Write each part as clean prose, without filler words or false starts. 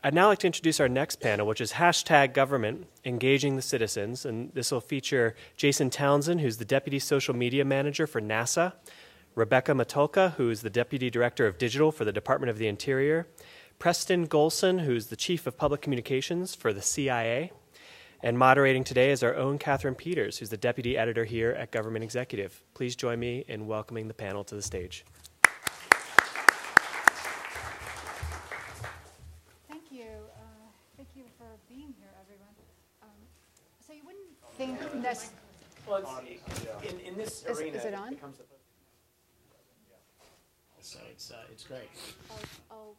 I'd now like to introduce our next panel, which is Hashtag Government, Engaging the Citizens. And this will feature Jason Townsend, who's the Deputy Social Media Manager for NASA, Rebecca Matulka, who's the Deputy Director of Digital for the Department of the Interior, Preston Golson, who's the Chief of Public Communications for the CIA, and moderating today is our own Catherine Peters, who's the Deputy Editor here at Government Executive. Please join me in welcoming the panel to the stage. Thank you for being here, everyone. So you wouldn't think that's... Well, in this arena, is it on? Becomes the so it's great. Oh,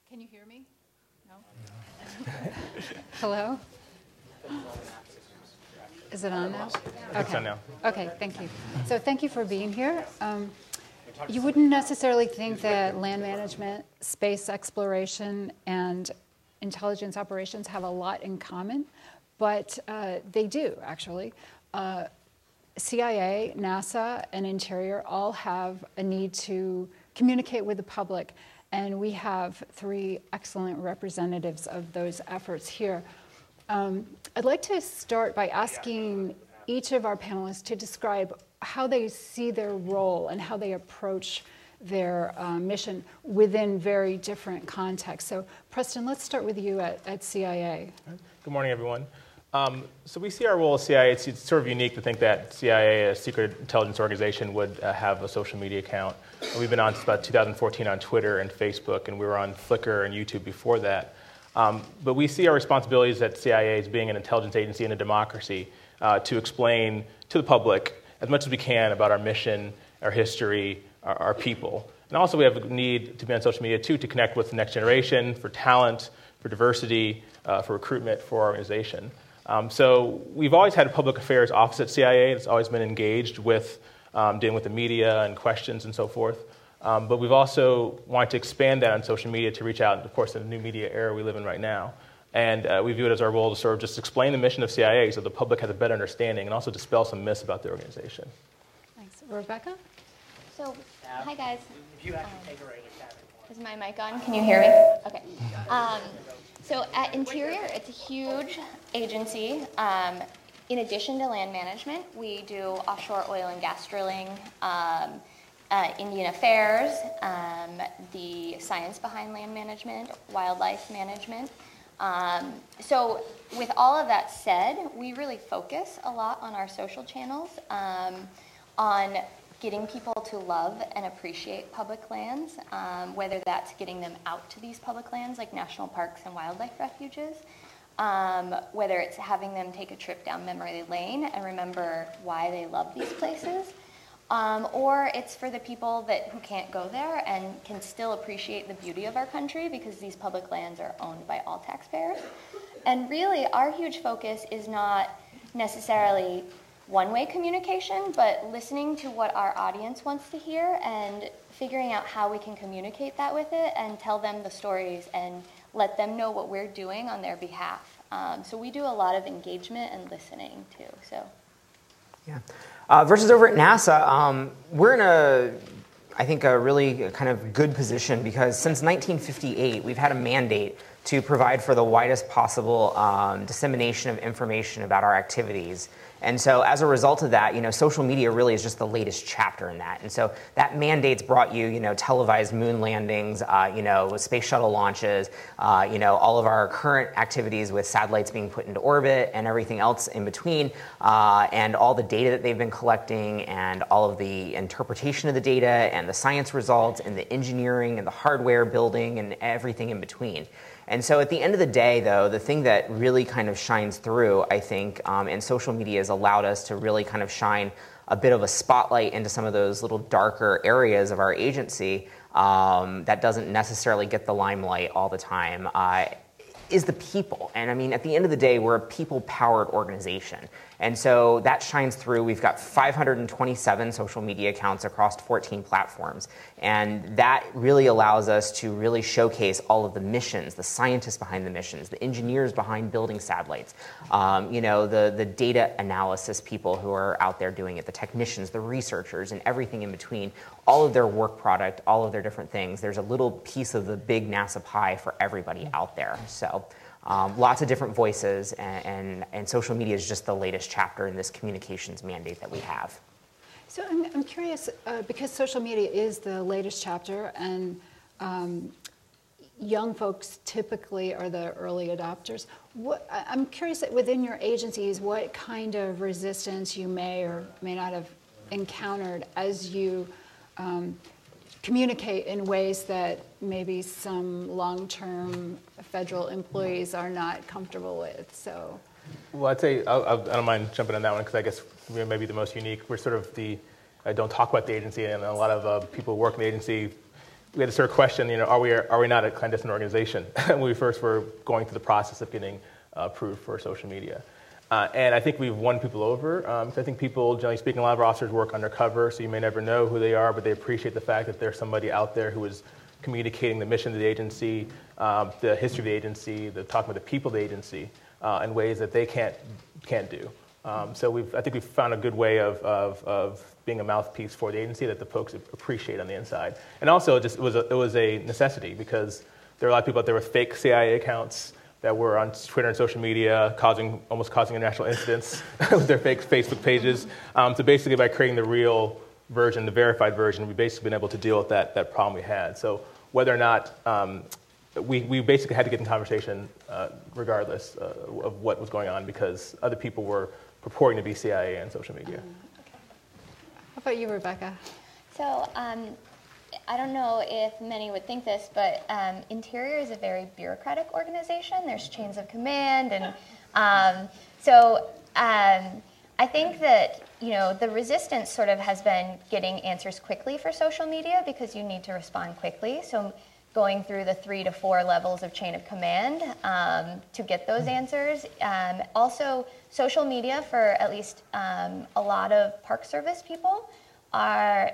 can you hear me? No? Hello? Is it on now? Okay. It's on now. Okay, thank you. So thank you for being here. You wouldn't necessarily think that land management, space exploration, and intelligence operations have a lot in common, but they do, actually. CIA, NASA, and Interior all have a need to communicate with the public, and we have three excellent representatives of those efforts here. I'd like to start by asking each of our panelists to describe how they see their role and how they approach their mission within very different contexts. So, Preston, let's start with you at CIA. Good morning, everyone. So we see our role as CIA, it's sort of unique to think that CIA, a secret intelligence organization, would have a social media account. We've been on since about 2014 on Twitter and Facebook, and we were on Flickr and YouTube before that. But we see our responsibilities at CIA as being an intelligence agency and a democracy to explain to the public as much as we can about our mission, our history, our people. And also we have a need to be on social media too, to connect with the next generation, for talent, for diversity, for recruitment for our organization. So we've always had a public affairs office at CIA. It's always been engaged with dealing with the media and questions and so forth. But we've also wanted to expand that on social media to reach out, of course, in the new media era we live in right now. And we view it as our role to sort of just explain the mission of CIA so the public has a better understanding and also dispel some myths about the organization. Thanks. Rebecca? So, hi guys. If you actually take a regular cabin. Is my mic on? Can you hear me? Okay. So at Interior, it's a huge agency. In addition to land management, we do offshore oil and gas drilling, Indian affairs, the science behind land management, wildlife management. So with all of that said, we really focus a lot on our social channels, on getting people to love and appreciate public lands, whether that's getting them out to these public lands like national parks and wildlife refuges, whether it's having them take a trip down memory lane and remember why they love these places, or it's for the people who can't go there and can still appreciate the beauty of our country because these public lands are owned by all taxpayers. And really, our huge focus is not necessarily one-way communication, but listening to what our audience wants to hear and figuring out how we can communicate that with it and tell them the stories and let them know what we're doing on their behalf. So we do a lot of engagement and listening too. So, yeah. Versus over at NASA, we're in I think a really kind of good position because since 1958, we've had a mandate to provide for the widest possible dissemination of information about our activities. And so as a result of that, social media really is just the latest chapter in that. And so that mandate's brought you, televised moon landings, space shuttle launches, all of our current activities with satellites being put into orbit and everything else in between, and all the data that they've been collecting and all of the interpretation of the data and the science results and the engineering and the hardware building and everything in between. And so at the end of the day, though, the thing that really kind of shines through, I think, and social media has allowed us to really kind of shine a bit of a spotlight into some of those little darker areas of our agency that doesn't necessarily get the limelight all the time, is the people. And I mean, at the end of the day, we're a people-powered organization. And so that shines through. We've got 527 social media accounts across 14 platforms. And that really allows us to really showcase all of the missions, the scientists behind the missions, the engineers behind building satellites, the data analysis people who are out there doing it, the technicians, the researchers, and everything in between, all of their work product, all of their different things. There's a little piece of the big NASA pie for everybody out there. So lots of different voices, and social media is just the latest chapter in this communications mandate that we have. So I'm curious, because social media is the latest chapter, and young folks typically are the early adopters. I'm curious that within your agencies, what kind of resistance you may or may not have encountered as you communicate in ways that maybe some long-term federal employees are not comfortable with. So, well, I'd say I don't mind jumping on that one because I guess we're maybe the most unique. We're sort of don't talk about the agency, and a lot of people who work in the agency. We had to sort of question, are we not a clandestine organization when we first were going through the process of getting approved for social media. And I think we've won people over. I think people, generally speaking, a lot of our officers work undercover, so you may never know who they are, but they appreciate the fact that there's somebody out there who is communicating the mission of the agency, the history of the agency, talking with the people of the agency in ways that they can't do. So I think we've found a good way of being a mouthpiece for the agency that the folks appreciate on the inside. And also, it was a necessity because there are a lot of people out there with fake CIA accounts that were on Twitter and social media, almost causing international incidents with their fake Facebook pages. So basically, by creating the real version, the verified version, we've basically been able to deal with that problem we had. So whether or not we basically had to get in conversation regardless of what was going on because other people were purporting to be CIA on social media. How about you, Rebecca? So I don't know if many would think this, but Interior is a very bureaucratic organization. There's chains of command, and I think that the resistance sort of has been getting answers quickly for social media because you need to respond quickly. So going through the 3 to 4 levels of chain of command to get those answers. Also, social media for at least a lot of Park Service people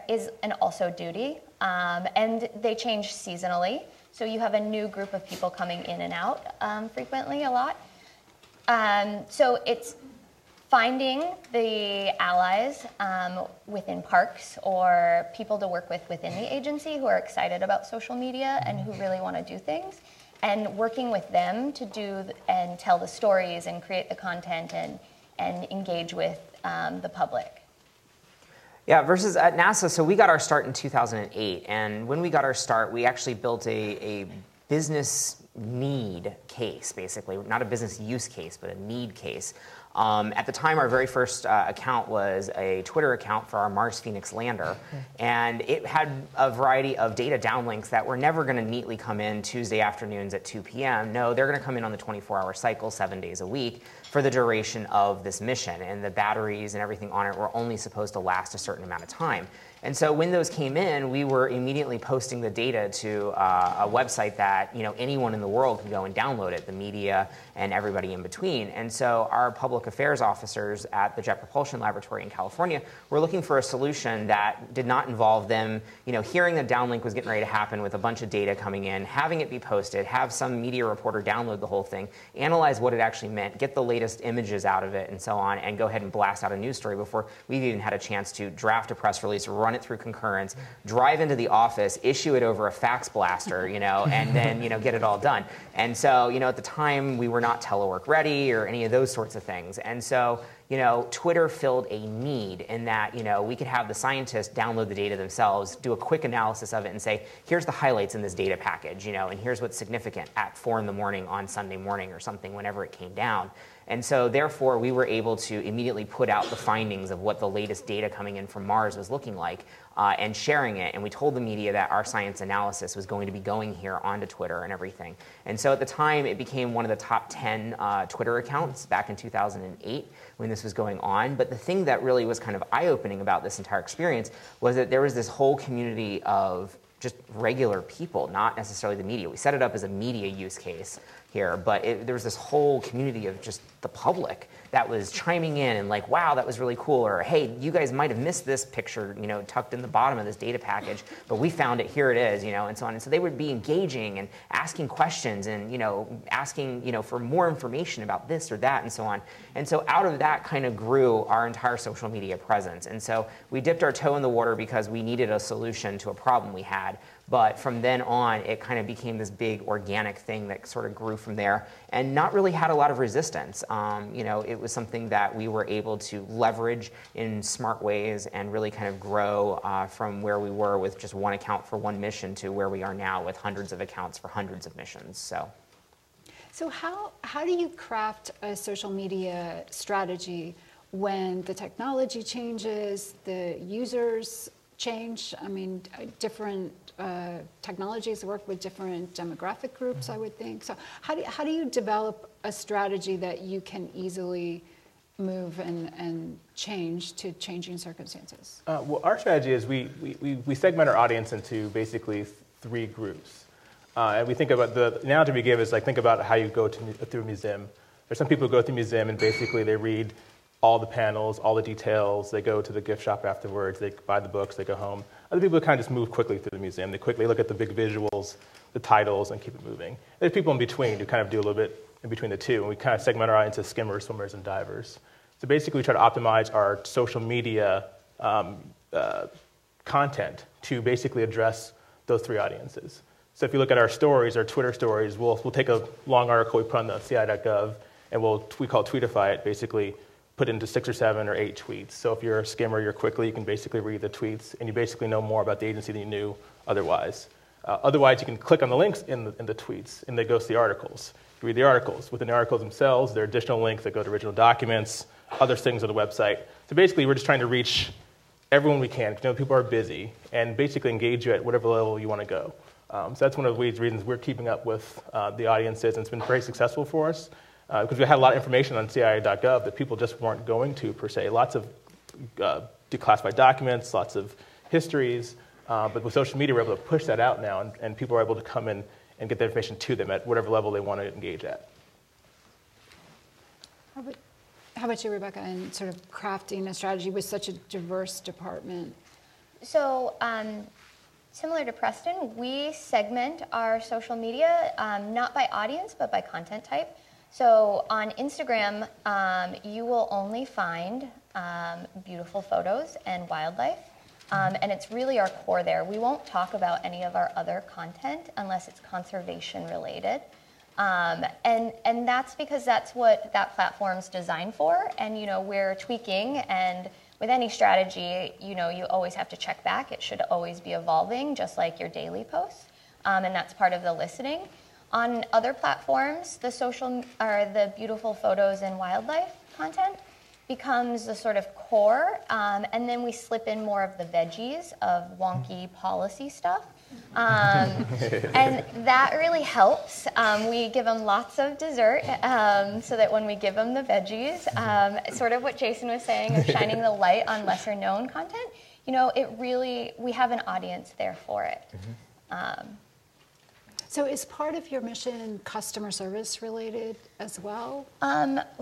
is an also duty, and they change seasonally. So you have a new group of people coming in and out frequently a lot. So it's finding the allies within parks or people to work with within the agency who are excited about social media and who really want to do things, and working with them to do and tell the stories and create the content and engage with the public. Yeah, versus at NASA, so we got our start in 2008, and when we got our start, we actually built a business need case, basically. Not a business use case, but a need case. At the time, our very first account was a Twitter account for our Mars Phoenix lander, and it had a variety of data downlinks that were never going to neatly come in Tuesday afternoons at 2 p.m. No, they're going to come in on the 24-hour cycle, 7 days a week, for the duration of this mission, and the batteries and everything on it were only supposed to last a certain amount of time. And so when those came in, we were immediately posting the data to a website that anyone in the world could go and download it, the media and everybody in between. And so our public affairs officers at the Jet Propulsion Laboratory in California were looking for a solution that did not involve them, hearing the downlink was getting ready to happen with a bunch of data coming in, having it be posted, have some media reporter download the whole thing, analyze what it actually meant, get the latest images out of it and so on, and go ahead and blast out a news story before we've even had a chance to draft a press release, run it through concurrence, drive into the office, issue it over a fax blaster, and then, get it all done. And so, at the time, we were not telework ready or any of those sorts of things. And so, Twitter filled a need in that, we could have the scientists download the data themselves, do a quick analysis of it and say, here's the highlights in this data package, and here's what's significant at 4 in the morning on Sunday morning or something whenever it came down. And so therefore, we were able to immediately put out the findings of what the latest data coming in from Mars was looking like and sharing it. And we told the media that our science analysis was going to be going here onto Twitter and everything. And so at the time, it became one of the top 10 Twitter accounts back in 2008 when this was going on. But the thing that really was kind of eye-opening about this entire experience was that there was this whole community of just regular people, not necessarily the media. We set it up as a media use case here, but there was this whole community of just the public that was chiming in and like, wow, that was really cool, or hey, you guys might have missed this picture, tucked in the bottom of this data package, but we found it, here it is, and so on. And so they would be engaging and asking questions and, asking, for more information about this or that and so on. And so out of that kind of grew our entire social media presence. And so we dipped our toe in the water because we needed a solution to a problem we had. But from then on, it kind of became this big organic thing that sort of grew from there and not really had a lot of resistance. It was something that we were able to leverage in smart ways and really kind of grow from where we were with just one account for one mission to where we are now with hundreds of accounts for hundreds of missions. So how do you craft a social media strategy when the technology changes, the users change? I mean, different technologies work with different demographic groups, I would think. So how do you develop a strategy that you can easily move and change to changing circumstances? Well, our strategy is we segment our audience into basically 3 groups. And we think about the analogy we give is like, think about how you go through a museum. There's some people who go through a museum and basically they read all the panels, all the details. They go to the gift shop afterwards. They buy the books. They go home. Other people kind of just move quickly through the museum. They quickly look at the big visuals, the titles, and keep it moving. There's people in between who kind of do a little bit in between the two. And we kind of segment our audience into skimmers, swimmers, and divers. So basically, we try to optimize our social media content to basically address those 3 audiences. So if you look at our stories, our Twitter stories, we'll take a long article we put on the CI.gov, and we call it Tweetify it, basically put into 6 or 7 or 8 tweets. So if you're a skimmer, you can basically read the tweets, and you basically know more about the agency than you knew otherwise. Otherwise, you can click on the links in the tweets, and they go to the articles. You read the articles. Within the articles themselves, there are additional links that go to original documents, other things on the website. So basically, we're just trying to reach everyone we can, because people are busy, and basically engage you at whatever level you want to go. So that's one of the reasons we're keeping up with the audiences, and it's been very successful for us. Because we had a lot of information on CIA.gov that people just weren't going to, per se. Lots of declassified documents, lots of histories. But with social media, we're able to push that out now, and people are able to come in and get the information to them at whatever level they want to engage at. How about you, Rebecca, in sort of crafting a strategy with such a diverse department? So similar to Preston, we segment our social media not by audience, but by content type. So on Instagram, you will only find beautiful photos and wildlife, and it's really our core there. We won't talk about any of our other content unless it's conservation related, and that's because that's what that platform's designed for, and we're tweaking, and with any strategy, you always have to check back. It should always be evolving, just like your daily posts, and that's part of the listening. On other platforms, the beautiful photos and wildlife content becomes the sort of core, and then we slip in more of the veggies of wonky policy stuff, and that really helps. We give them lots of dessert, so that when we give them the veggies, sort of what Jason was saying of shining the light on lesser known content, we have an audience there for it. So is part of your mission customer service related as well?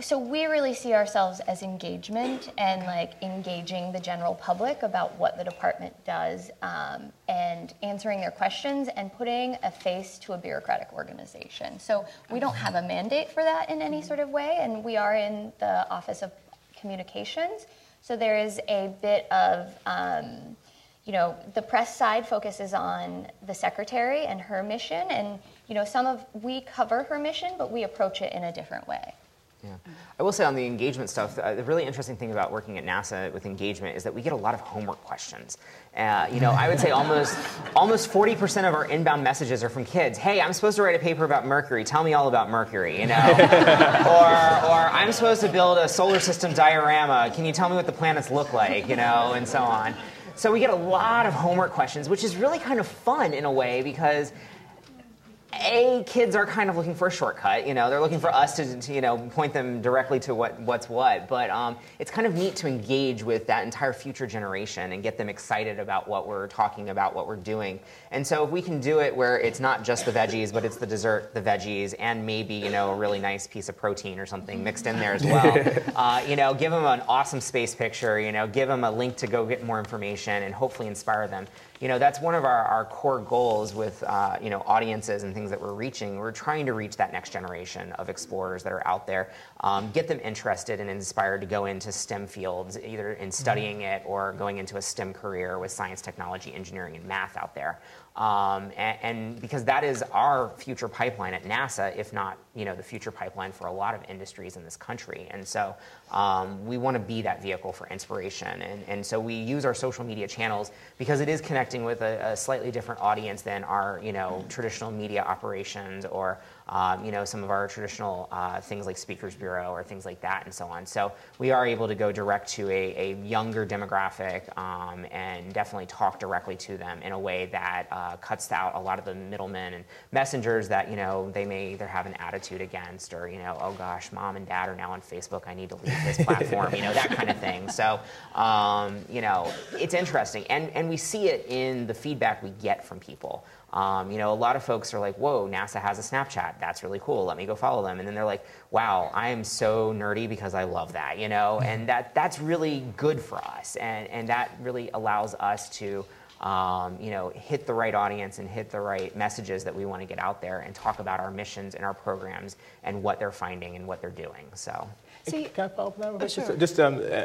So we really see ourselves as engagement and engaging the general public about what the department does, and answering their questions and putting a face to a bureaucratic organization. So we don't have a mandate for that in any sort of way, and we are in the Office of Communications. So there is a bit of the press side focuses on the secretary and her mission, and we cover her mission, but we approach it in a different way. Yeah, I will say on the engagement stuff, the really interesting thing about working at NASA with engagement is that we get a lot of homework questions. I would say almost 40% of our inbound messages are from kids. Hey, I'm supposed to write a paper about Mercury. Tell me all about Mercury. or I'm supposed to build a solar system diorama. Can you tell me what the planets look like? And so on. So we get a lot of homework questions, which is really kind of fun in a way because Kids are kind of looking for a shortcut. They're looking for us to point them directly to what's what. But it's kind of neat to engage with that entire future generation and get them excited about what we're talking about, what we're doing. And so if we can do it where it's not just the veggies, but it's the dessert, the veggies, and maybe a really nice piece of protein or something mixed in there as well. Give them an awesome space picture. Give them a link to go get more information, and hopefully inspire them. That's one of our core goals with audiences and things that we're reaching. We're trying to reach that next generation of explorers that are out there, get them interested and inspired to go into STEM fields, either in studying it or going into a STEM career with science, technology, engineering, and math out there. And because that is our future pipeline at NASA, if not the future pipeline for a lot of industries in this country. And so we want to be that vehicle for inspiration. And so we use our social media channels because it is connecting with a slightly different audience than our traditional media operations or some of our traditional things like Speakers Bureau or things like that and so on. So we are able to go direct to a younger demographic and definitely talk directly to them in a way that cuts out a lot of the middlemen and messengers that they may either have an attitude against or oh gosh, mom and dad are now on Facebook, I need to leave this platform, that kind of thing. So it's interesting, and we see it in the feedback we get from people. A lot of folks are like, whoa, NASA has a Snapchat. That's really cool. Let me go follow them. And then they're like, wow, I am so nerdy because I love that, And that's really good for us. And that really allows us to, hit the right audience and hit the right messages that we want to get out there and talk about our missions and our programs and what they're finding and what they're doing. So. Can I follow up on that? Sure.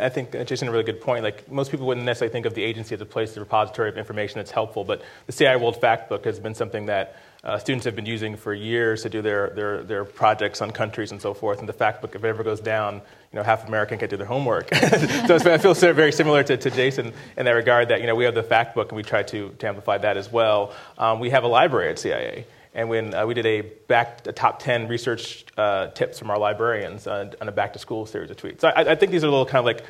I think Jason, a really good point. Like most people wouldn't necessarily think of the agency as a place, a repository of information that's helpful, but the CIA World Factbook has been something that students have been using for years to do their projects on countries and so forth. And the Factbook, if it ever goes down, half America can't do their homework. So I feel very similar to Jason in that regard. That we have the Factbook and we try to amplify that as well. We have a library at CIA. And when we did a top 10 research tips from our librarians on a back-to-school series of tweets. So I think these are little kind of like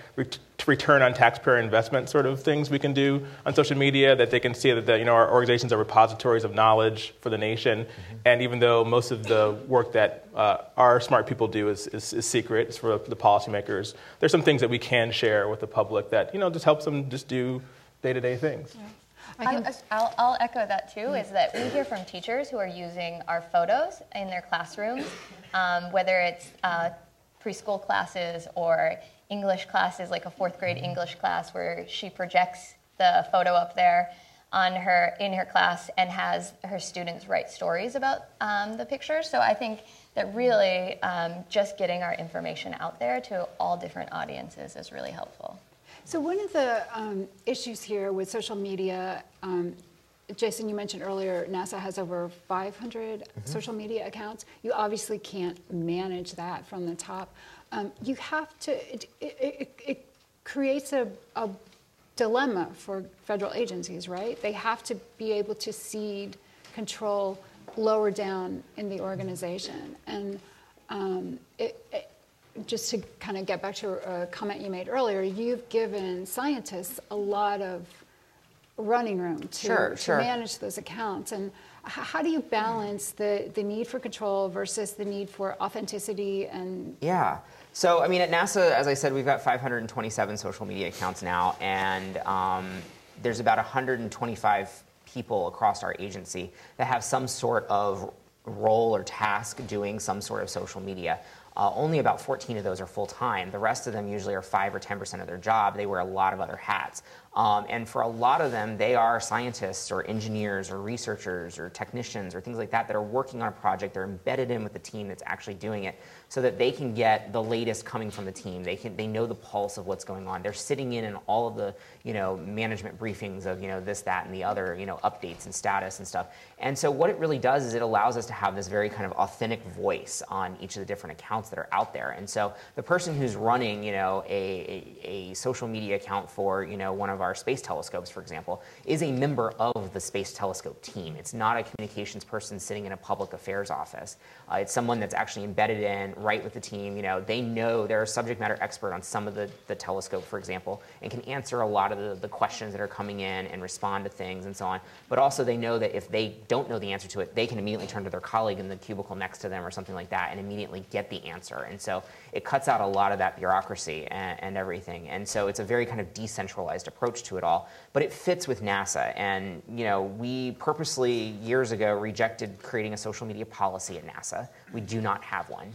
return on taxpayer investment sort of things we can do on social media that they can see that our organizations are repositories of knowledge for the nation. Mm-hmm. And even though most of the work that our smart people do is secret, it's for the policymakers, there's some things that we can share with the public that just helps them just do day-to-day things. Yeah. I'll echo that too, is that we hear from teachers who are using our photos in their classrooms, whether it's preschool classes or English classes, like a fourth grade English class where she projects the photo up there in her class and has her students write stories about the pictures. So I think that really just getting our information out there to all different audiences is really helpful. So one of the issues here with social media, Jason, you mentioned earlier, NASA has over 500 social media accounts. You obviously can't manage that from the top. You have to, it creates a dilemma for federal agencies, right? They have to be able to cede control lower down in the organization. And just to kind of get back to a comment you made earlier, you've given scientists a lot of running room to manage those accounts. And how do you balance the need for control versus the need for authenticity? And yeah. So, I mean, at NASA, as I said, we've got 527 social media accounts now, and there's about 125 people across our agency that have some sort of role or task doing some sort of social media. Only about 14 of those are full-time. The rest of them usually are 5 or 10% of their job. They wear a lot of other hats. And for a lot of them, they are scientists or engineers or researchers or technicians or things like that are working on a project. They're embedded in with the team that's actually doing it so that they can get the latest coming from the team. They know the pulse of what's going on. They're sitting in all of the management briefings of this, that, and the other updates and status and stuff. And so what it really does is it allows us to have this very kind of authentic voice on each of the different accounts accounts that are out there. And so the person who's running, a social media account for, one of our space telescopes, for example, is a member of the space telescope team. It's not a communications person sitting in a public affairs office. It's someone that's actually embedded in, right with the team. They know they're a subject matter expert on some of the telescope, for example, and can answer a lot of the questions that are coming in and respond to things and so on. But also they know that if they don't know the answer to it, they can immediately turn to their colleague in the cubicle next to them or something like that and immediately get the answer. And so it cuts out a lot of that bureaucracy and everything. And so it's a very kind of decentralized approach to it all. But it fits with NASA. And we purposely, years ago, rejected creating a social media policy at NASA. We do not have one.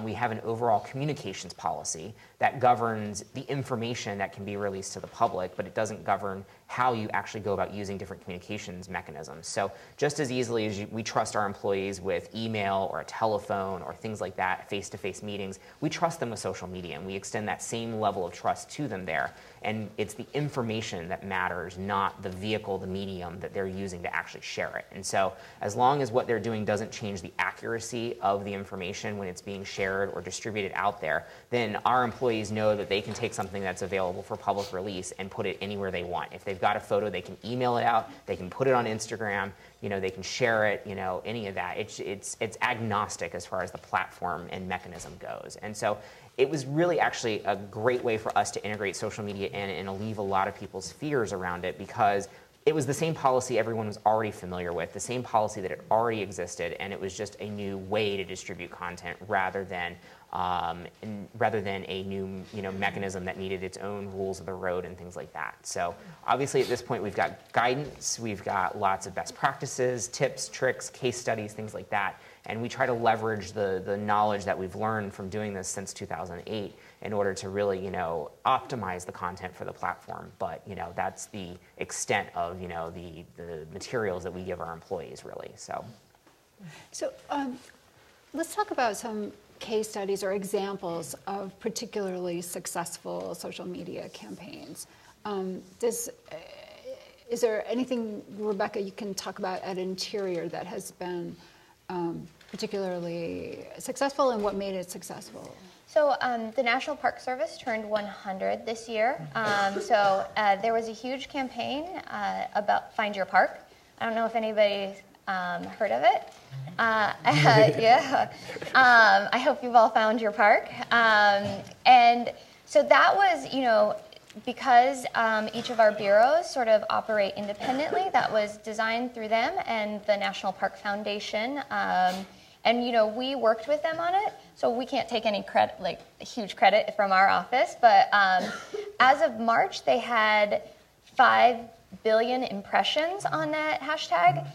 We have an overall communications policy that governs the information that can be released to the public, but it doesn't govern how you actually go about using different communications mechanisms. So just as easily as we trust our employees with email or a telephone or things like that, face-to-face meetings, we trust them with social media, and we extend that same level of trust to them there. And it's the information that matters, not the vehicle, the medium that they're using to actually share it. And so as long as what they're doing doesn't change the accuracy of the information when it's being shared or distributed out there, then our employees know that they can take something that's available for public release and put it anywhere they want. If they've got a photo, they can email it out, they can put it on Instagram, they can share it, any of that. It's agnostic as far as the platform and mechanism goes. And so it was really actually a great way for us to integrate social media in and alleviate a lot of people's fears around it, because it was the same policy everyone was already familiar with, the same policy that had already existed, and it was just a new way to distribute content rather than a new mechanism that needed its own rules of the road and things like that. So obviously at this point we've got guidance, we've got lots of best practices, tips, tricks, case studies, things like that. And we try to leverage the knowledge that we've learned from doing this since 2008 in order to really, optimize the content for the platform. But, that's the extent of, the materials that we give our employees, really. So let's talk about some case studies or examples of particularly successful social media campaigns. Is there anything, Rebecca, you can talk about at Interior that has been particularly successful, and what made it successful? So the National Park Service turned 100 this year. There was a huge campaign about Find Your Park. I don't know if anybody's heard of it. Yeah. I hope you've all found your park. And so that was, because each of our bureaus sort of operate independently, that was designed through them and the National Park Foundation. And we worked with them on it, so we can't take any credit, huge credit from our office. But as of March, they had 5 billion impressions on that hashtag.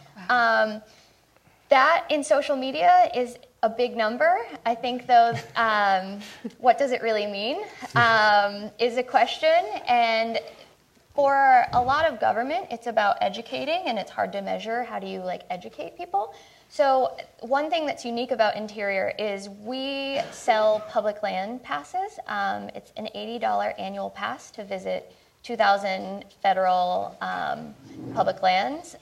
That in social media is a big number. I think, though, what does it really mean is a question. And for a lot of government, it's about educating, and it's hard to measure. How do you educate people? So one thing that's unique about Interior is we sell public land passes. It's an $80 annual pass to visit 2,000 federal public lands.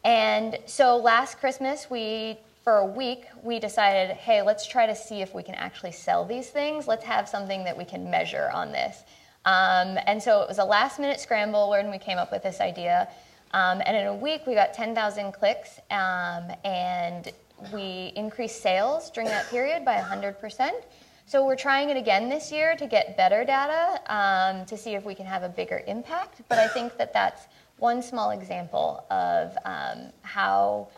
And so last Christmas, for a week, we decided, hey, let's try to see if we can actually sell these things. Let's have something that we can measure on this. And so it was a last-minute scramble when we came up with this idea. And in a week, we got 10,000 clicks, and we increased sales during that period by 100%. So we're trying it again this year to get better data to see if we can have a bigger impact. But I think that that's one small example of how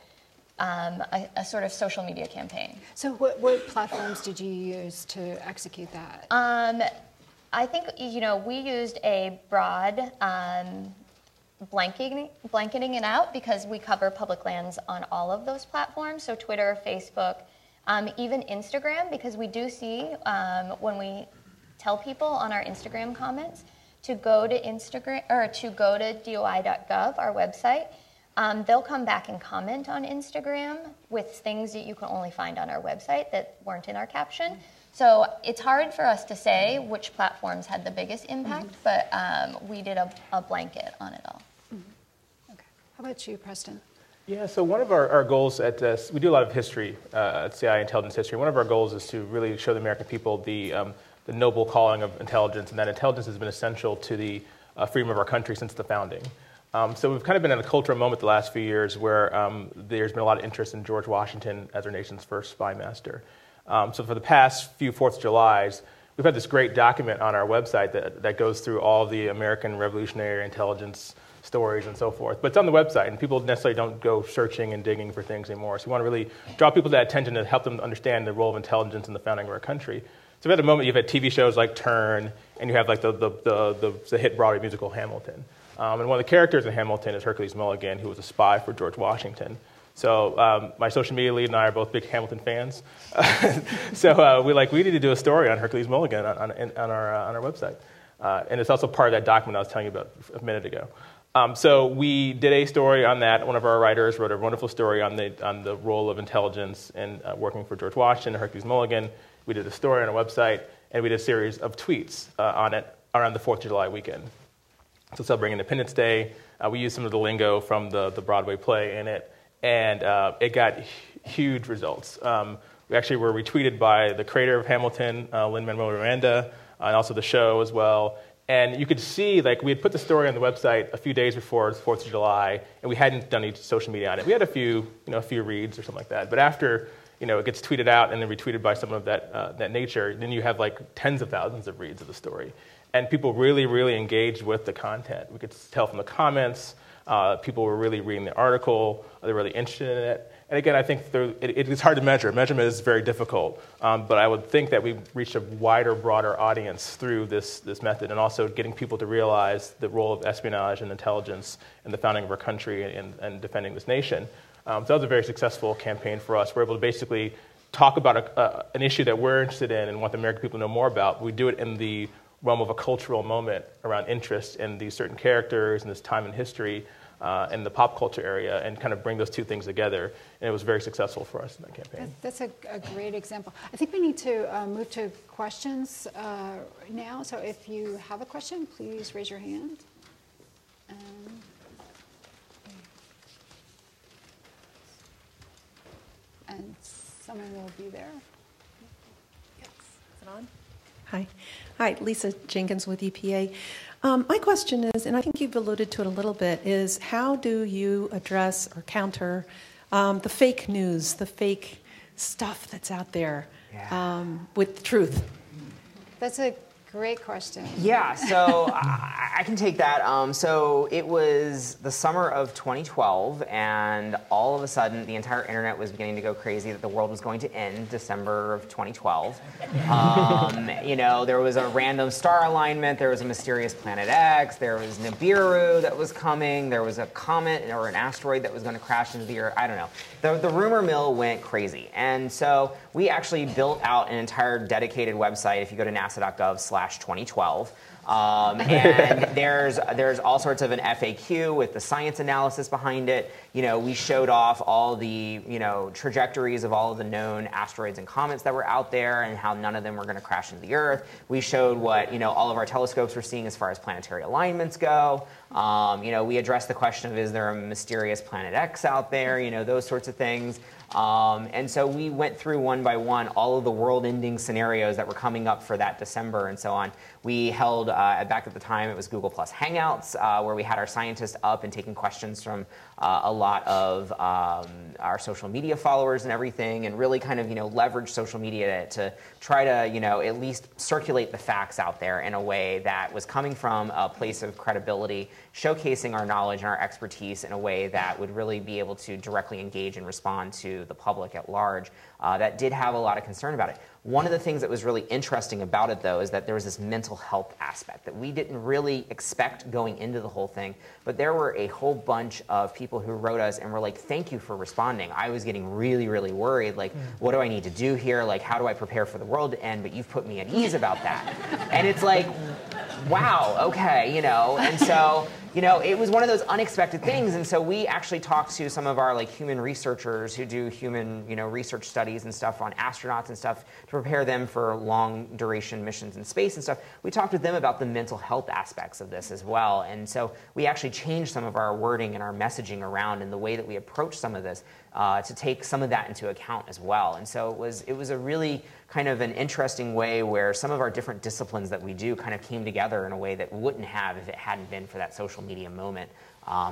a sort of social media campaign. So what platforms did you use to execute that? I think, we used a broad blanketing it out, because we cover public lands on all of those platforms, so Twitter, Facebook, even Instagram, because we do see when we tell people on our Instagram comments to go to Instagram or to go to doi.gov, our website. They'll come back and comment on Instagram with things that you can only find on our website that weren't in our caption. So it's hard for us to say which platforms had the biggest impact, but we did a blanket on it all. Okay. How about you, Preston? Yeah, so one of our goals at we do a lot of history at CIA, intelligence history. One of our goals is to really show the American people the noble calling of intelligence, and that intelligence has been essential to the freedom of our country since the founding. So we've kind of been in a cultural moment the last few years where there's been a lot of interest in George Washington as our nation's first spy master. So for the past few 4th of Julys, we've had this great document on our website that goes through all of the American Revolutionary intelligence stories and so forth. But it's on the website, and people necessarily don't go searching and digging for things anymore. So we want to really draw people to that attention to help them understand the role of intelligence in the founding of our country. So at the moment, you've had TV shows like Turn, and you have like the hit Broadway musical Hamilton. And one of the characters in Hamilton is Hercules Mulligan, who was a spy for George Washington. So my social media lead and I are both big Hamilton fans. So we need to do a story on Hercules Mulligan on our website. And it's also part of that document I was telling you about a minute ago. So we did a story on that. One of our writers wrote a wonderful story on the role of intelligence in working for George Washington and Hercules Mulligan. We did a story on our website, and we did a series of tweets on it around the 4th of July weekend. So celebrating Independence Day, we used some of the lingo from the Broadway play in it, and it got huge results. We actually were retweeted by the creator of Hamilton, Lin-Manuel Miranda, and also the show as well. And you could see, like, we had put the story on the website a few days before the 4th of July, and we hadn't done any social media on it. We had a few reads or something like that. But after, it gets tweeted out and then retweeted by someone of that nature, then you have, like, tens of thousands of reads of the story. And people really, really engaged with the content. We could tell from the comments. People were really reading the article. They were really interested in it. And again, I think it's hard to measure. Measurement is very difficult. But I would think that we've reached a wider, broader audience through this method, and also getting people to realize the role of espionage and intelligence in the founding of our country and defending this nation. So that was a very successful campaign for us. We're able to basically talk about an issue that we're interested in and want the American people to know more about. We do it in the realm of a cultural moment around interest in these certain characters and this time in history. In the pop culture area, and kind of bring those two things together. And it was very successful for us in that campaign. That's a great example. I think we need to move to questions now. So if you have a question, please raise your hand. And someone will be there. Yes. Is it on? Hi, Lisa Jenkins with EPA. My question is, and I think you've alluded to it a little bit, is how do you address or counter the fake news, the fake stuff that's out there with truth? That's a great question. Yeah, so I can take that. So it was the summer of 2012, and all of a sudden, the entire internet was beginning to go crazy that the world was going to end December of 2012. There was a random star alignment. There was a mysterious planet X. There was Nibiru that was coming. There was a comet or an asteroid that was going to crash into the Earth. I don't know. The rumor mill went crazy. And so we actually built out an entire dedicated website. If you go to nasa.gov/2012, and there's all sorts of an FAQ with the science analysis behind it. We showed off all the trajectories of all of the known asteroids and comets that were out there, and how none of them were going to crash into the Earth. We showed what all of our telescopes were seeing as far as planetary alignments go. We addressed the question of, is there a mysterious planet X out there? Those sorts of things. And so we went through one by one all of the world-ending scenarios that were coming up for that December and so on. We held, back at the time, it was Google Plus Hangouts, where we had our scientists up and taking questions from a lot of our social media followers and everything, and really kind of, leverage social media to try to, at least circulate the facts out there in a way that was coming from a place of credibility, showcasing our knowledge and our expertise in a way that would really be able to directly engage and respond to the public at large that did have a lot of concern about it. One of the things that was really interesting about it, though, is that there was this mental health aspect that we didn't really expect going into the whole thing. But there were a whole bunch of people who wrote us and were like, thank you for responding. I was getting really, really worried. Like, what do I need to do here? Like, how do I prepare for the world to end? But you've put me at ease about that. And it's like, wow, okay, And so, it was one of those unexpected things. And so we actually talked to some of our like human researchers who do human, research studies and stuff on astronauts and stuff to prepare them for long duration missions in space and stuff. We talked with them about the mental health aspects of this as well. And so we actually changed some of our wording and our messaging around in the way that we approach some of this to take some of that into account as well. And so it was a really kind of an interesting way where some of our different disciplines that we do kind of came together in a way that wouldn't have if it hadn't been for that social media moment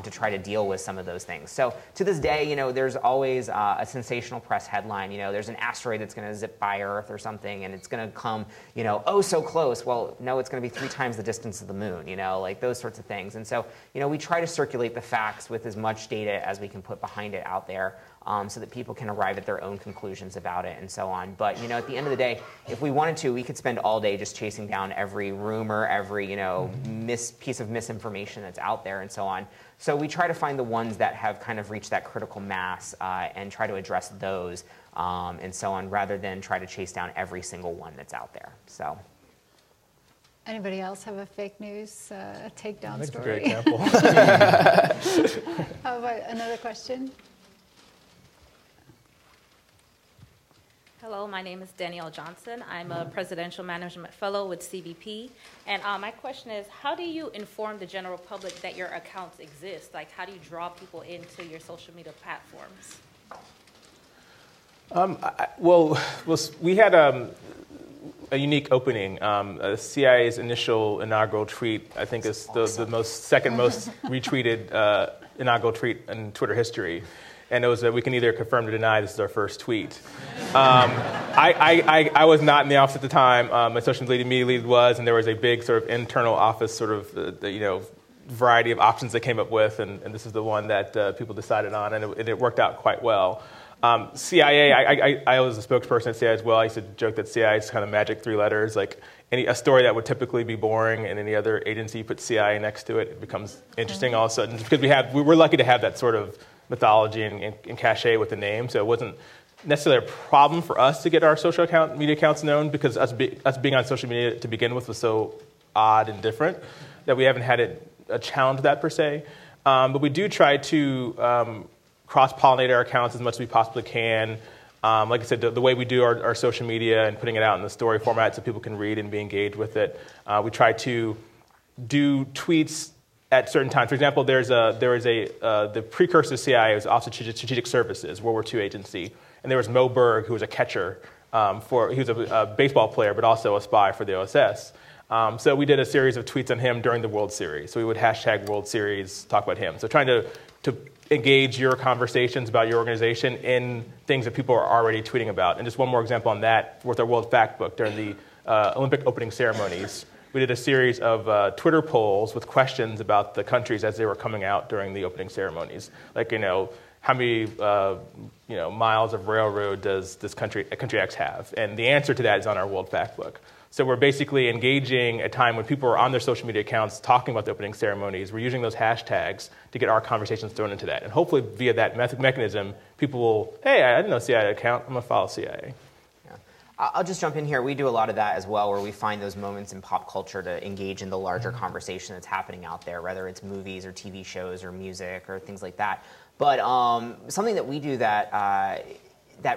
to try to deal with some of those things. So to this day, there's always a sensational press headline. There's an asteroid that's going to zip by Earth or something, and it's going to come, oh, so close. Well, no, it's going to be 3 times the distance of the moon, like those sorts of things. And so, we try to circulate the facts with as much data as we can put behind it out there. So that people can arrive at their own conclusions about it and so on. But, at the end of the day, if we wanted to, we could spend all day just chasing down every rumor, every, piece of misinformation that's out there and so on. So we try to find the ones that have kind of reached that critical mass and try to address those and so on, rather than try to chase down every single one that's out there. So. Anybody else have a fake news takedown story? Great example. How about another question? Hello, my name is Danielle Johnson. I'm a Presidential Management Fellow with CBP. And my question is, how do you inform the general public that your accounts exist? Like, how do you draw people into your social media platforms? We had a unique opening. CIA's initial inaugural tweet, I think, is the second most retweeted inaugural tweet in Twitter history. And it was we can either confirm or deny this is our first tweet. I was not in the office at the time. My social media lead was, and there was a big sort of internal office sort of variety of options they came up with, and this is the one that people decided on, and it worked out quite well. CIA, I was a spokesperson at CIA as well. I used to joke that CIA is kind of magic 3 letters. Like a story that would typically be boring in any other agency, you put CIA next to it, it becomes interesting all of a sudden. Because we're lucky to have that sort of mythology and cachet with the name, so it wasn't necessarily a problem for us to get our social media accounts known, because us being on social media to begin with was so odd and different that we haven't had a challenge with that per se. But we do try to cross-pollinate our accounts as much as we possibly can. Like I said, the way we do our social media and putting it out in the story format so people can read and be engaged with it. We try to do tweets at certain times. For example, the precursor to CIA was Office of Strategic Services, World War II agency, and there was Mo Berg, who was a catcher. He was a baseball player, but also a spy for the OSS. So we did a series of tweets on him during the World Series. So we would hashtag World Series, talk about him. So trying to engage your conversations about your organization in things that people are already tweeting about. And just one more example on that, with our World Fact Book during the Olympic opening ceremonies. We did a series of Twitter polls with questions about the countries as they were coming out during the opening ceremonies. Like, how many miles of railroad does country X have? And the answer to that is on our World Fact Book. So we're basically engaging a time when people are on their social media accounts talking about the opening ceremonies. We're using those hashtags to get our conversations thrown into that. And hopefully via that mechanism, people will, hey, I didn't know CIA account, I'm going to follow CIA. I'll just jump in here. We do a lot of that as well, where we find those moments in pop culture to engage in the larger conversation that's happening out there, whether it's movies or TV shows or music or things like that. But something that we do that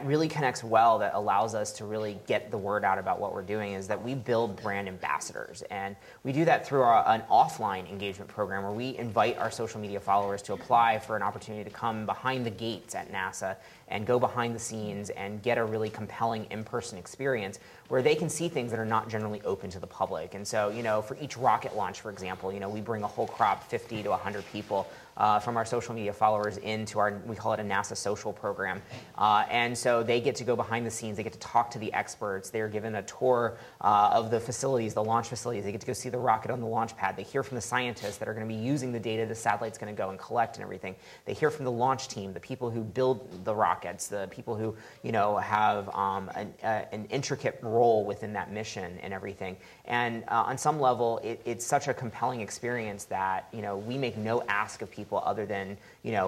really connects well, that allows us to really get the word out about what we're doing, is that we build brand ambassadors. And we do that through an offline engagement program where we invite our social media followers to apply for an opportunity to come behind the gates at NASA and go behind the scenes and get a really compelling in-person experience where they can see things that are not generally open to the public. And so, for each rocket launch, for example, we bring a whole crop, 50 to 100 people from our social media followers into we call it a NASA social program. And so they get to go behind the scenes, they get to talk to the experts, they're given a tour of the facilities, the launch facilities, they get to go see the rocket on the launch pad, they hear from the scientists that are going to be using the data the satellite's going to go and collect and everything. They hear from the launch team, the people who build the rockets, the people who have an intricate role within that mission and everything. And on some level, it's such a compelling experience that we make no ask of people other than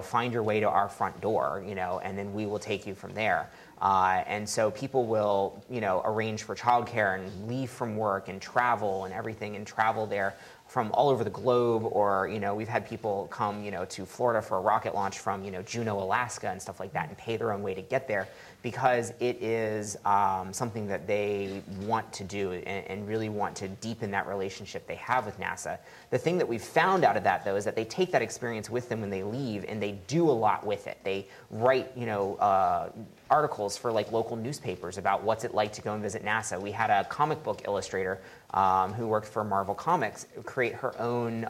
find your way to our front door, and then we will take you from there. And so people will arrange for childcare and leave from work and travel and everything, and travel there from all over the globe, or we've had people come to Florida for a rocket launch from Juneau, Alaska, and stuff like that, and pay their own way to get there, because it is something that they want to do and really want to deepen that relationship they have with NASA. The thing that we've found out of that, though, is that they take that experience with them when they leave, and they do a lot with it. They write articles for local newspapers about what's it like to go and visit NASA. We had a comic book illustrator who worked for Marvel Comics create her own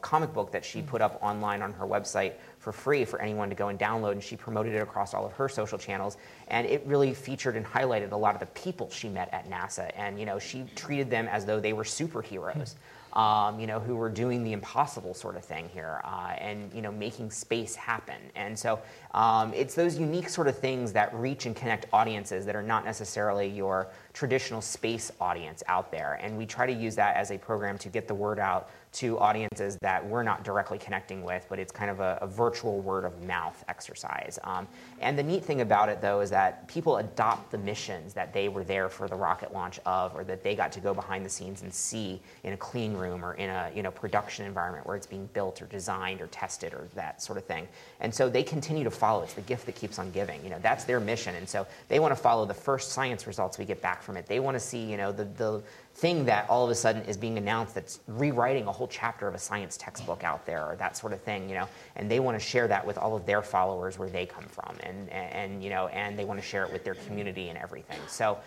comic book that she put up online on her website for free for anyone to go and download, and she promoted it across all of her social channels, and it really featured and highlighted a lot of the people she met at NASA, and she treated them as though they were superheroes. Who were doing the impossible sort of thing here, and making space happen. And so it's those unique sort of things that reach and connect audiences that are not necessarily your traditional space audience out there. And we try to use that as a program to get the word out to audiences that we're not directly connecting with, but it's kind of a virtual word of mouth exercise. And the neat thing about it, though, is that people adopt the missions that they were there for the rocket launch of, or that they got to go behind the scenes and see in a clean room or in a production environment where it's being built or designed or tested or that sort of thing. And so they continue to follow. It's the gift that keeps on giving. That's their mission. And so they want to follow the first science results we get back from it. They want to see the thing that all of a sudden is being announced that's rewriting a whole chapter of a science textbook out there, or that sort of thing, and they want to share that with all of their followers where they come from, and they want to share it with their community and everything. So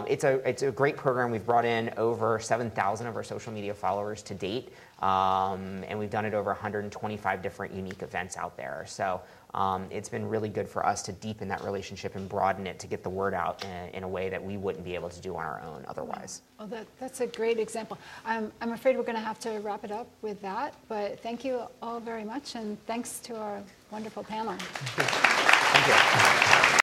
it's a great program. We've brought in over 7,000 of our social media followers to date, and we've done it over 125 different unique events out there. So it's been really good for us to deepen that relationship and broaden it to get the word out in a way that we wouldn't be able to do on our own otherwise. Well, that's a great example. I'm afraid we're going to have to wrap it up with that, but thank you all very much, and thanks to our wonderful panel. Thank you.